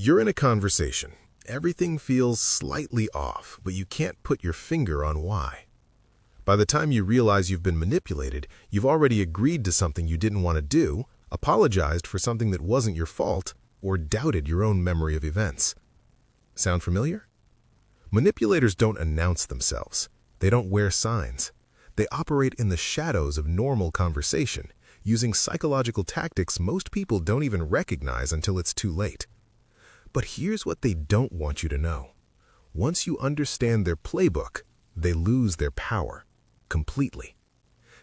You're in a conversation. Everything feels slightly off, but you can't put your finger on why. By the time you realize you've been manipulated, you've already agreed to something you didn't want to do, apologized for something that wasn't your fault, or doubted your own memory of events. Sound familiar? Manipulators don't announce themselves. They don't wear signs. They operate in the shadows of normal conversation, using psychological tactics most people don't even recognize until it's too late. But here's what they don't want you to know. Once you understand their playbook, they lose their power completely.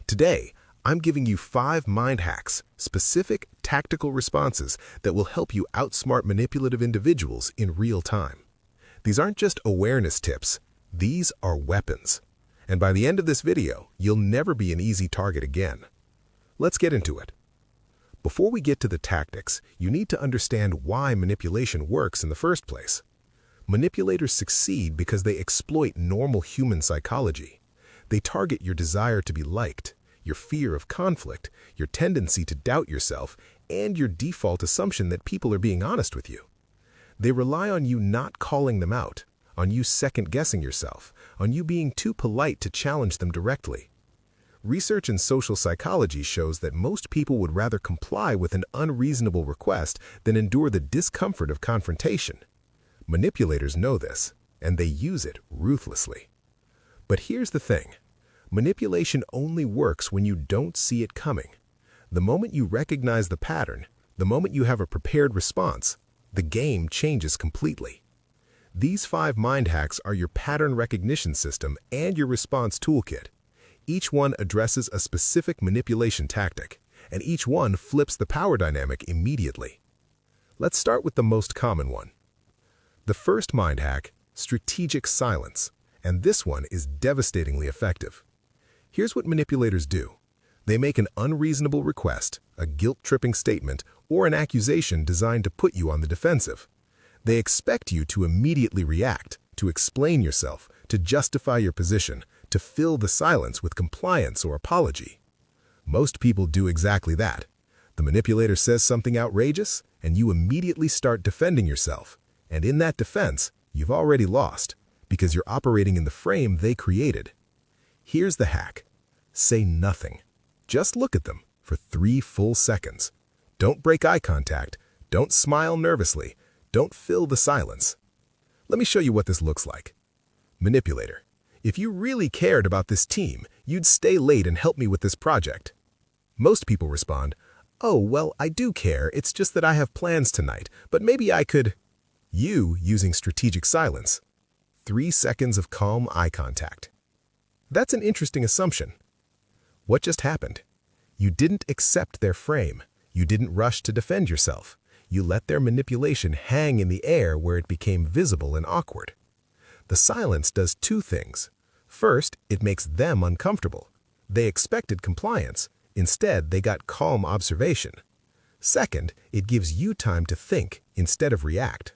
Today, I'm giving you 5 mind hacks, specific tactical responses that will help you outsmart manipulative individuals in real time. These aren't just awareness tips, these are weapons. And by the end of this video, you'll never be an easy target again. Let's get into it. Before we get to the tactics, you need to understand why manipulation works in the first place. Manipulators succeed because they exploit normal human psychology. They target your desire to be liked, your fear of conflict, your tendency to doubt yourself, and your default assumption that people are being honest with you. They rely on you not calling them out, on you second-guessing yourself, on you being too polite to challenge them directly. Research in social psychology shows that most people would rather comply with an unreasonable request than endure the discomfort of confrontation. Manipulators know this, and they use it ruthlessly. But here's the thing. Manipulation only works when you don't see it coming. The moment you recognize the pattern, the moment you have a prepared response, the game changes completely. These 5 mind hacks are your pattern recognition system and your response toolkit. Each one addresses a specific manipulation tactic, and each one flips the power dynamic immediately. Let's start with the most common one. The first mind hack, strategic silence, and this one is devastatingly effective. Here's what manipulators do. They make an unreasonable request, a guilt-tripping statement, or an accusation designed to put you on the defensive. They expect you to immediately react, to explain yourself, to justify your position, to fill the silence with compliance or apology. Most people do exactly that. The manipulator says something outrageous, and you immediately start defending yourself. And in that defense, you've already lost, because you're operating in the frame they created. Here's the hack. Say nothing. Just look at them for 3 full seconds. Don't break eye contact. Don't smile nervously. Don't fill the silence. Let me show you what this looks like. Manipulator. If you really cared about this team, you'd stay late and help me with this project. Most people respond, "Oh, well, I do care. It's just that I have plans tonight, but maybe I could." You using strategic silence. 3 seconds of calm eye contact. That's an interesting assumption. What just happened? You didn't accept their frame. You didn't rush to defend yourself. You let their manipulation hang in the air where it became visible and awkward. The silence does 2 things. First, it makes them uncomfortable. They expected compliance. Instead, they got calm observation. Second, it gives you time to think instead of react.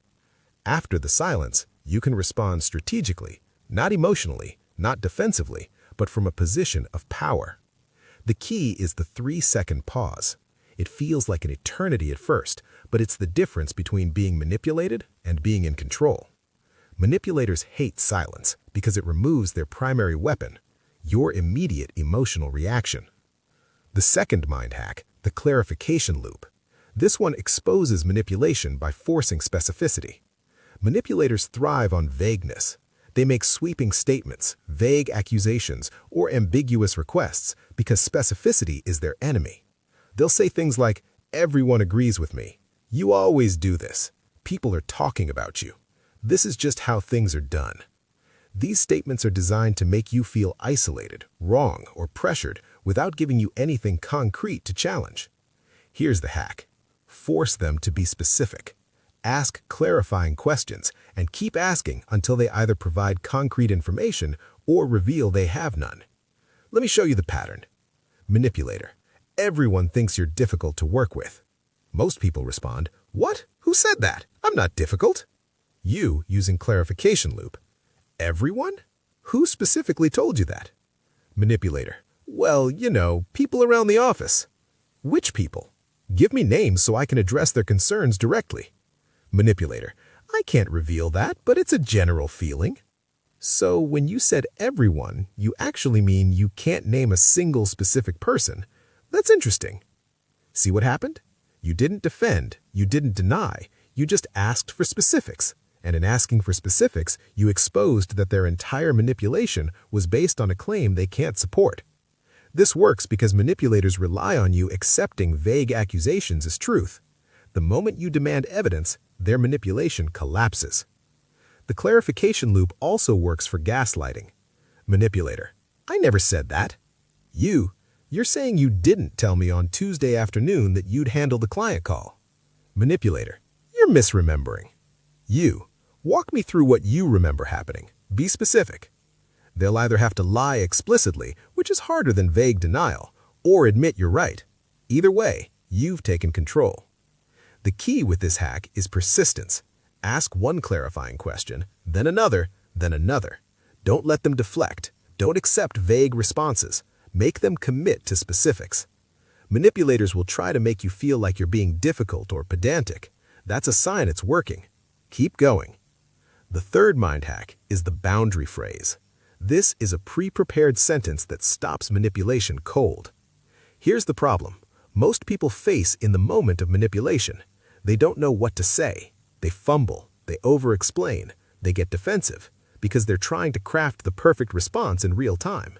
After the silence, you can respond strategically, not emotionally, not defensively, but from a position of power. The key is the 3-second pause. It feels like an eternity at first, but it's the difference between being manipulated and being in control. Manipulators hate silence because it removes their primary weapon, your immediate emotional reaction. The second mind hack, the clarification loop. This one exposes manipulation by forcing specificity. Manipulators thrive on vagueness. They make sweeping statements, vague accusations, or ambiguous requests because specificity is their enemy. They'll say things like, "Everyone agrees with me. You always do this. People are talking about you. This is just how things are done." These statements are designed to make you feel isolated, wrong, or pressured without giving you anything concrete to challenge. Here's the hack. Force them to be specific. Ask clarifying questions and keep asking until they either provide concrete information or reveal they have none. Let me show you the pattern. Manipulator. Everyone thinks you're difficult to work with. Most people respond, "What? Who said that? I'm not difficult." You using clarification loop. Everyone? Who specifically told you that? Manipulator. Well, people around the office. Which people? Give me names so I can address their concerns directly. Manipulator. I can't reveal that, but it's a general feeling. So when you said everyone, you actually mean you can't name a single specific person. That's interesting. See what happened? You didn't defend, you didn't deny, you just asked for specifics. And in asking for specifics, you exposed that their entire manipulation was based on a claim they can't support. This works because manipulators rely on you accepting vague accusations as truth. The moment you demand evidence, their manipulation collapses. The clarification loop also works for gaslighting. Manipulator. I never said that. You're saying you didn't tell me on Tuesday afternoon that you'd handle the client call. Manipulator. You're misremembering. Walk me through what you remember happening. Be specific. They'll either have to lie explicitly, which is harder than vague denial, or admit you're right. Either way, you've taken control. The key with this hack is persistence. Ask one clarifying question, then another, then another. Don't let them deflect. Don't accept vague responses. Make them commit to specifics. Manipulators will try to make you feel like you're being difficult or pedantic. That's a sign it's working. Keep going. The third mind hack is the boundary phrase. This is a pre-prepared sentence that stops manipulation cold. Here's the problem. Most people face in the moment of manipulation. They don't know what to say. They fumble. They over-explain. They get defensive because they're trying to craft the perfect response in real time.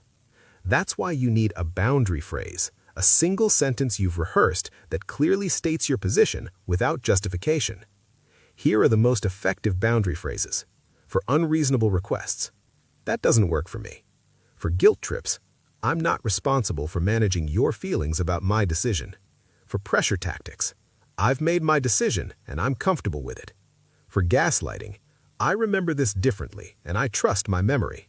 That's why you need a boundary phrase, a single sentence you've rehearsed that clearly states your position without justification. Here are the most effective boundary phrases. For unreasonable requests. That doesn't work for me. For guilt trips, I'm not responsible for managing your feelings about my decision. For pressure tactics, I've made my decision and I'm comfortable with it. For gaslighting, I remember this differently and I trust my memory.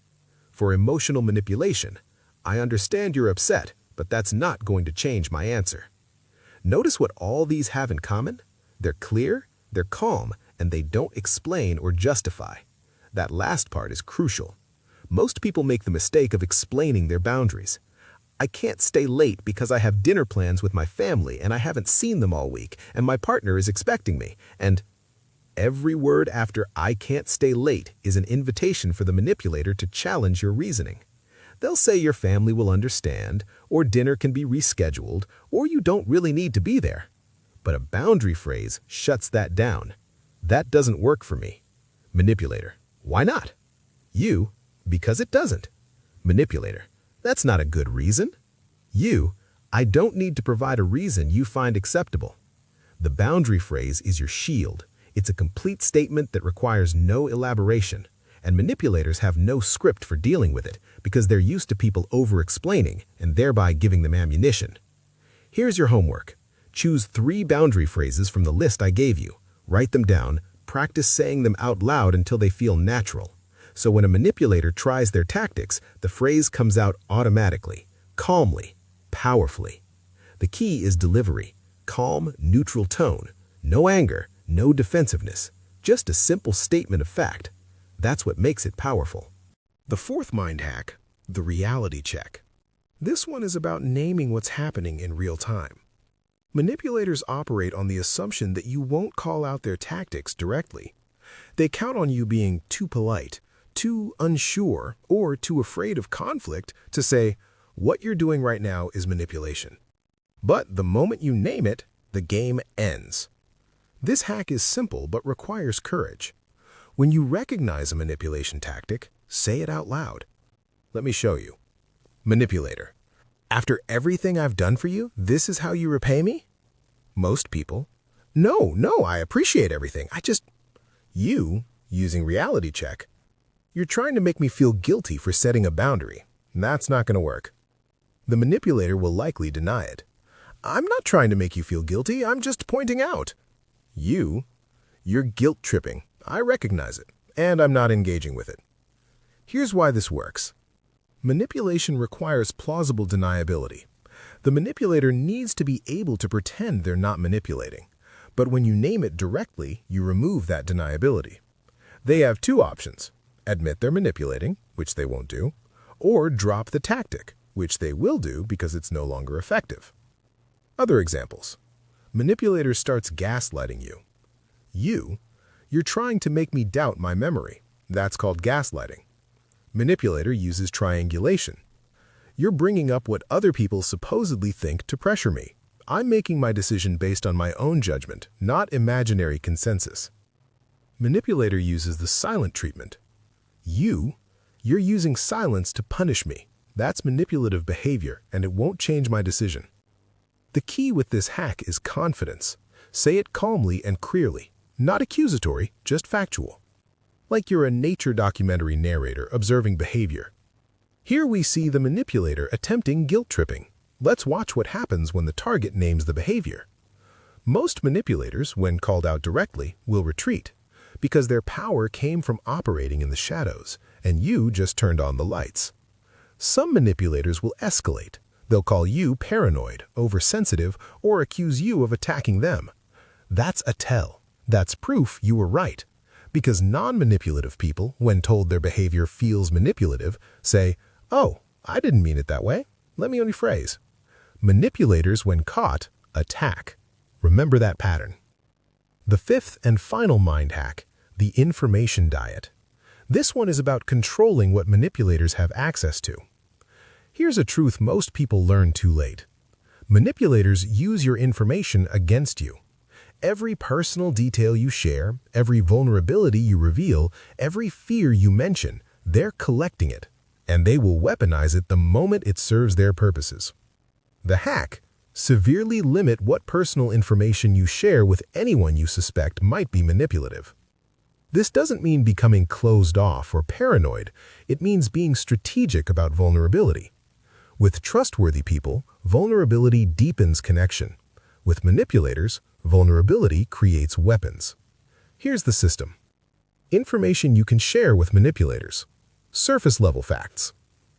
For emotional manipulation, I understand you're upset, but that's not going to change my answer. Notice what all these have in common? They're clear, they're calm, and they don't explain or justify. That last part is crucial. Most people make the mistake of explaining their boundaries. I can't stay late because I have dinner plans with my family and I haven't seen them all week and my partner is expecting me. And every word after I can't stay late is an invitation for the manipulator to challenge your reasoning. They'll say your family will understand, or dinner can be rescheduled, or you don't really need to be there. But a boundary phrase shuts that down. That doesn't work for me. Manipulator. Why not? Because it doesn't. Manipulator. That's not a good reason. I don't need to provide a reason you find acceptable. The boundary phrase is your shield. It's a complete statement that requires no elaboration, and manipulators have no script for dealing with it because they're used to people over-explaining and thereby giving them ammunition. Here's your homework. Choose 3 boundary phrases from the list I gave you. Write them down, practice saying them out loud until they feel natural. So when a manipulator tries their tactics, the phrase comes out automatically, calmly, powerfully. The key is delivery, calm, neutral tone, no anger, no defensiveness, just a simple statement of fact. That's what makes it powerful. The fourth mind hack, the reality check. This one is about naming what's happening in real time. Manipulators operate on the assumption that you won't call out their tactics directly. They count on you being too polite, too unsure, or too afraid of conflict to say, what you're doing right now is manipulation. But the moment you name it, the game ends. This hack is simple but requires courage. When you recognize a manipulation tactic, say it out loud. Let me show you. Manipulator. After everything I've done for you, this is how you repay me? Most people. No, I appreciate everything. You, using reality check. You're trying to make me feel guilty for setting a boundary. That's not going to work. The manipulator will likely deny it. I'm not trying to make you feel guilty, I'm just pointing out. You're guilt tripping. I recognize it, and I'm not engaging with it. Here's why this works. Manipulation requires plausible deniability. The manipulator needs to be able to pretend they're not manipulating. But when you name it directly, you remove that deniability. They have 2 options. Admit they're manipulating, which they won't do, or drop the tactic, which they will do because it's no longer effective. Other examples. Manipulator starts gaslighting you. You're trying to make me doubt my memory. That's called gaslighting. Manipulator uses triangulation. You're bringing up what other people supposedly think to pressure me. I'm making my decision based on my own judgment, not imaginary consensus. Manipulator uses the silent treatment. You're using silence to punish me. That's manipulative behavior, and it won't change my decision. The key with this hack is confidence. Say it calmly and clearly, not accusatory, just factual. Like you're a nature documentary narrator observing behavior. Here we see the manipulator attempting guilt tripping. Let's watch what happens when the target names the behavior. Most manipulators, when called out directly, will retreat, because their power came from operating in the shadows, and you just turned on the lights. Some manipulators will escalate. They'll call you paranoid, oversensitive, or accuse you of attacking them. That's a tell. That's proof you were right. Because non-manipulative people, when told their behavior feels manipulative, say, "Oh, I didn't mean it that way. Let me rephrase." Manipulators, when caught, attack. Remember that pattern. The fifth and final mind hack, the information diet. This one is about controlling what manipulators have access to. Here's a truth most people learn too late. Manipulators use your information against you. Every personal detail you share, every vulnerability you reveal, every fear you mention, they're collecting it, and they will weaponize it the moment it serves their purposes. The hack: severely limit what personal information you share with anyone you suspect might be manipulative. This doesn't mean becoming closed off or paranoid. It means being strategic about vulnerability. With trustworthy people, vulnerability deepens connection. With manipulators, vulnerability creates weapons. Here's the system. Information you can share with manipulators. Surface-level facts.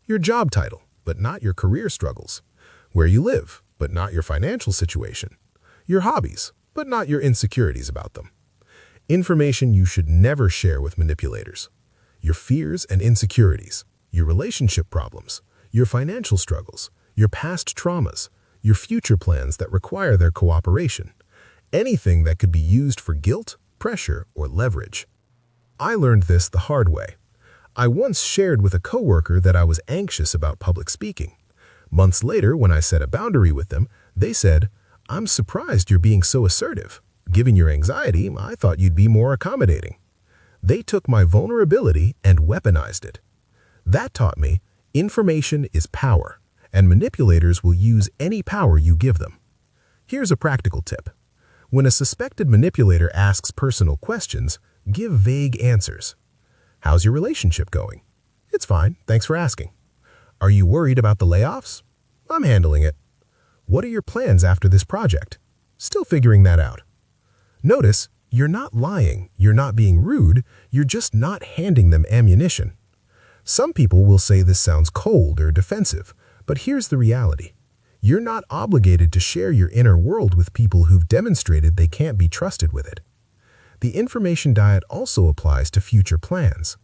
Your job title, but not your career struggles. Where you live, but not your financial situation. Your hobbies, but not your insecurities about them. Information you should never share with manipulators. Your fears and insecurities. Your relationship problems. Your financial struggles. Your past traumas. Your future plans that require their cooperation. Anything that could be used for guilt, pressure, or leverage. I learned this the hard way. I once shared with a coworker that I was anxious about public speaking. Months later, when I set a boundary with them, they said, "I'm surprised you're being so assertive. Given your anxiety, I thought you'd be more accommodating." They took my vulnerability and weaponized it. That taught me information is power, and manipulators will use any power you give them. Here's a practical tip. When a suspected manipulator asks personal questions, give vague answers. How's your relationship going? It's fine, thanks for asking. Are you worried about the layoffs? I'm handling it. What are your plans after this project? Still figuring that out. Notice, you're not lying, you're not being rude, you're just not handing them ammunition. Some people will say this sounds cold or defensive, but here's the reality. You're not obligated to share your inner world with people who've demonstrated they can't be trusted with it. The information diet also applies to future plans.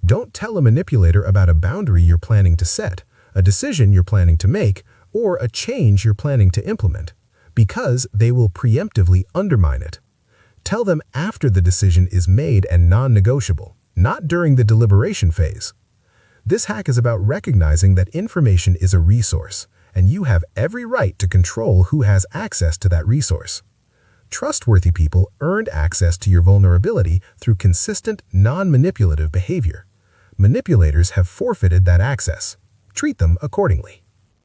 Don't tell a manipulator about a boundary you're planning to set, a decision you're planning to make, or a change you're planning to implement, because they will preemptively undermine it. Tell them after the decision is made and non-negotiable, not during the deliberation phase. This hack is about recognizing that information is a resource, and you have every right to control who has access to that resource. Trustworthy people earned access to your vulnerability through consistent, non-manipulative behavior. Manipulators have forfeited that access. Treat them accordingly.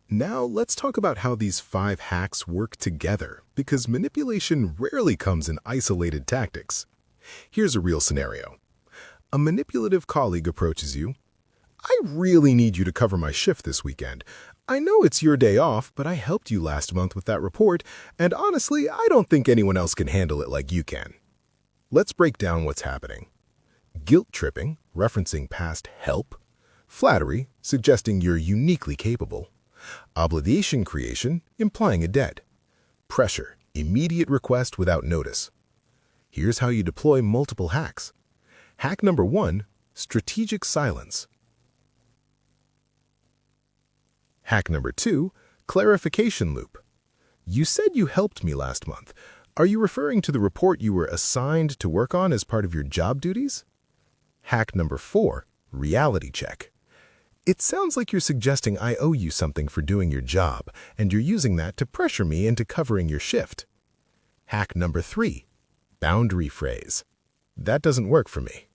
Now, let's talk about how these 5 hacks work together, because manipulation rarely comes in isolated tactics. Here's a real scenario. A manipulative colleague approaches you. "I really need you to cover my shift this weekend. I know it's your day off, but I helped you last month with that report, and honestly, I don't think anyone else can handle it like you can." Let's break down what's happening. Guilt tripping, referencing past help. Flattery, suggesting you're uniquely capable. Obligation creation, implying a debt. Pressure, immediate request without notice. Here's how you deploy multiple hacks. Hack number 1, strategic silence. Hack number 2, clarification loop. "You said you helped me last month. Are you referring to the report you were assigned to work on as part of your job duties? Hack number 4, reality check. It sounds like you're suggesting I owe you something for doing your job, and you're using that to pressure me into covering your shift. Hack number 3, boundary phrase. That doesn't work for me.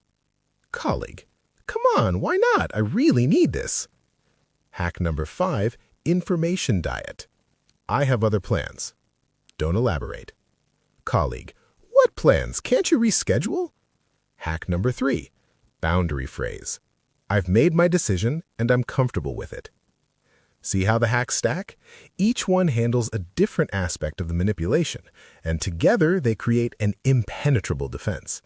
Colleague, come on, why not? I really need this. Hack number 5, information diet. I have other plans. Don't elaborate. Colleague, what plans? Can't you reschedule? Hack number 3, boundary phrase. I've made my decision and I'm comfortable with it. See how the hacks stack? Each one handles a different aspect of the manipulation, and together they create an impenetrable defense.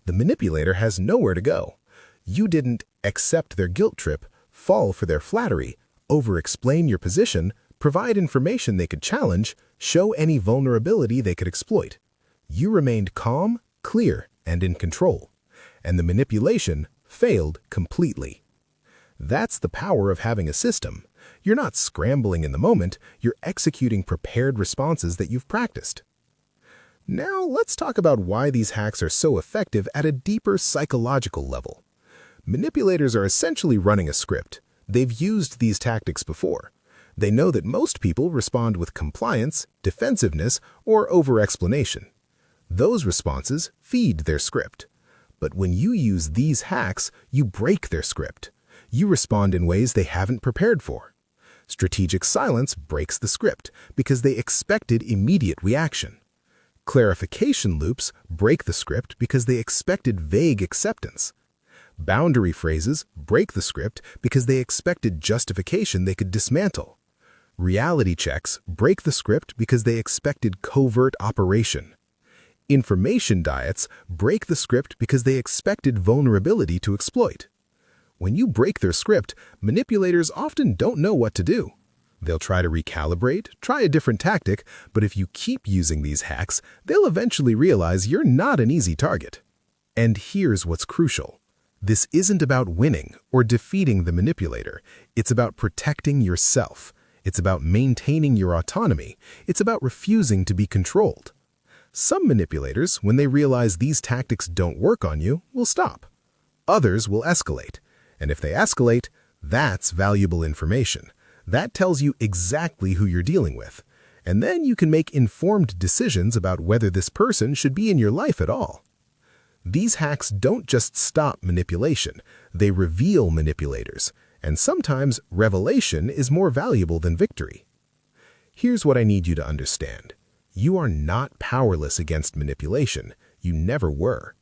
The manipulator has nowhere to go. You didn't accept their guilt trip, fall for their flattery, over-explain your position, provide information they could challenge, show any vulnerability they could exploit. You remained calm, clear, and in control. And the manipulation failed completely. That's the power of having a system. You're not scrambling in the moment, you're executing prepared responses that you've practiced. Now, let's talk about why these hacks are so effective at a deeper psychological level. Manipulators are essentially running a script. They've used these tactics before. They know that most people respond with compliance, defensiveness, or over-explanation. Those responses feed their script. But when you use these hacks, you break their script. You respond in ways they haven't prepared for. Strategic silence breaks the script because they expected immediate reaction. Clarification loops break the script because they expected vague acceptance. Boundary phrases break the script because they expected justification they could dismantle. Reality checks break the script because they expected covert operation. Information diets break the script because they expected vulnerability to exploit. When you break their script, manipulators often don't know what to do. They'll try to recalibrate, try a different tactic, but if you keep using these hacks, they'll eventually realize you're not an easy target. And here's what's crucial. This isn't about winning or defeating the manipulator. It's about protecting yourself. It's about maintaining your autonomy. It's about refusing to be controlled. Some manipulators, when they realize these tactics don't work on you, will stop. Others will escalate. And if they escalate, that's valuable information. That tells you exactly who you're dealing with. And then you can make informed decisions about whether this person should be in your life at all. These hacks don't just stop manipulation, they reveal manipulators. And sometimes revelation is more valuable than victory. Here's what I need you to understand. You are not powerless against manipulation. You never were.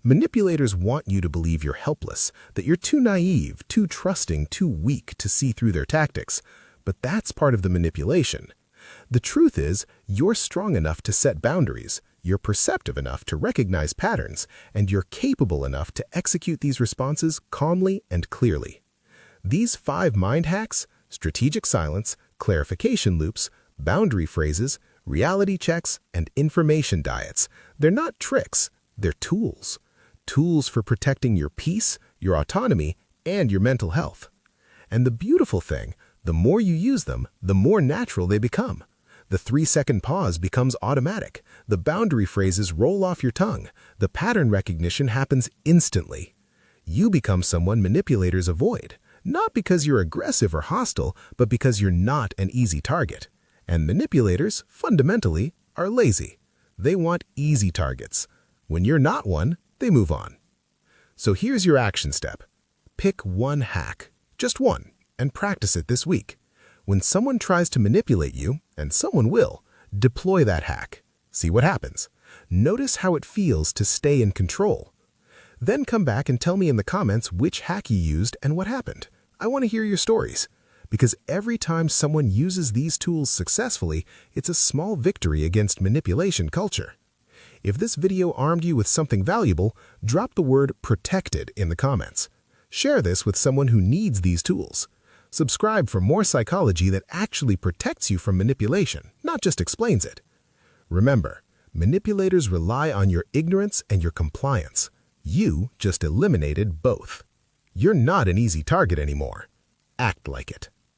Manipulators want you to believe you're helpless, that you're too naive, too trusting, too weak to see through their tactics. But that's part of the manipulation. The truth is, you're strong enough to set boundaries, you're perceptive enough to recognize patterns, and you're capable enough to execute these responses calmly and clearly. These 5 mind hacks, strategic silence, clarification loops, boundary phrases, reality checks, and information diets, they're not tricks, they're tools. Tools for protecting your peace, your autonomy, and your mental health. And the beautiful thing, the more you use them, the more natural they become. The 3-second pause becomes automatic. The boundary phrases roll off your tongue. The pattern recognition happens instantly. You become someone manipulators avoid, not because you're aggressive or hostile, but because you're not an easy target. And manipulators, fundamentally, are lazy. They want easy targets. When you're not one, they move on. So here's your action step. Pick one hack, just one, and practice it this week. When someone tries to manipulate you, and someone will, deploy that hack. See what happens. Notice how it feels to stay in control. Then come back and tell me in the comments which hack you used and what happened. I want to hear your stories. Because every time someone uses these tools successfully, it's a small victory against manipulation culture. If this video armed you with something valuable, drop the word protected in the comments. Share this with someone who needs these tools. Subscribe for more psychology that actually protects you from manipulation, not just explains it. Remember, manipulators rely on your ignorance and your compliance. You just eliminated both. You're not an easy target anymore. Act like it.